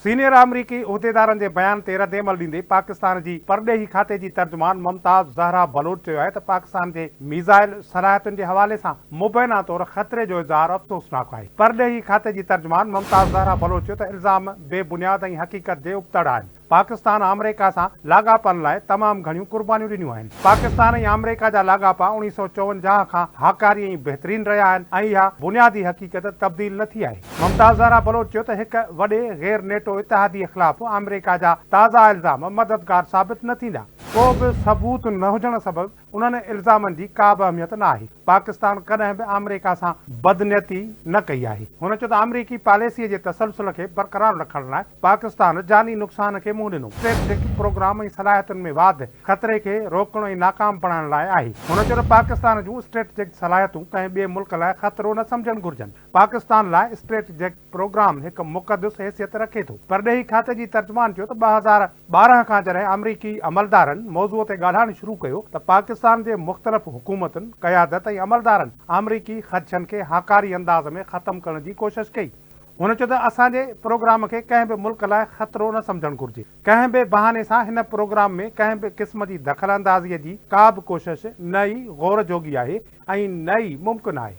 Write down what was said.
Senior अमरीकी उहिदेदारनि जे बयान ते रद्दअमल ॾींदे पाकिस्तान जी परॾेही खाते जी तर्जुमान मुमताज़ ज़हरा बलोच चयो आहे त पाकिस्तान जे मीज़ाइल सलाहियतुनि जे हवाले सां मुबैना तौर ख़तरे जो इज़हार अफ़सोसनाक आहे। परॾेही खाते जी तर्जुमान मुमताज़ ज़हरा बलोच चयो त इल्ज़ाम बेबुनियाद ऐं हक़ीक़त जे उबतड़ आहिनि। पाकिस्तान अमरीका सां लाॻापनि लाइ तमामु घणियूं क़ुर्बानियूं ॾिनियूं आहिनि। पाकिस्तान ऐं अमरीका जा लाॻापा 1954 खां हाकारी ऐं बहितरीन रहिया आहिनि ऐं इहा बुनियादी हक़ीक़त तब्दील न थी आहे। मुमताज़ ज़हरा बलोच चयो त हिकु वॾे गैर नेटो इतिहादी ख़िलाफ़ अमरीका जा ताज़ा इल्ज़ाम मददगार साबित न थींदा। को बि सबूत न हुजण सबबि उन्हनि इल्ज़ामनि जी का बि अहमियत न आहे। पाकिस्तान कॾहिं बि अमरीका सां बदनियती न कई आहे। हुन चयो त अमरीकी पॉलिसीअ जे तसलसल खे बरक़रार रखण लाइ पाकिस्तान जानी नुक़सान खे मुंहुं ॾिनो। स्ट्रेटेजिक प्रोग्राम ऐं सलाहियतुनि में वाध ख़तरे खे रोकणो ऐं नाकाम बणाइण लाइ आहे। हुन चयो त पाकिस्तान जूं स्ट्रेटेजिक सलाहियतूं कंहिं ॿिए मुल्क लाइ ख़तरो न सम्झणु घुरिजनि। पाकिस्तान लाइ स्ट्रेटेजिक प्रोग्राम हिकु मुक़दस हैसियत रखे थो। परॾेही खाते जी तर्जुमान चयो त 2012 खां जॾहिं अमरीकी अमलदारनि मौज़ूअ ते ॻाल्हाइणु शुरू कयो त पाकिस्तान जे मुख़्तलिफ़ हुकूमतुनि क़यादत ऐं अमलदारनि अमरीकी ख़दशनि खे हाकारी अंदाज़ में ख़तमु करण जी कोशिश कई। हुन चयो त असांजे प्रोग्राम खे कंहिं बि मुल्क लाइ ख़तरो न सम्झणु घुरिजे। कंहिं बि बहाने सां हिन प्रोग्राम में कंहिं बि क़िस्म जी दख़ल अंदाज़ीअ जी का बि कोशिश न ई गौर जोगी आहे ऐं न ई मुमकिन आहे।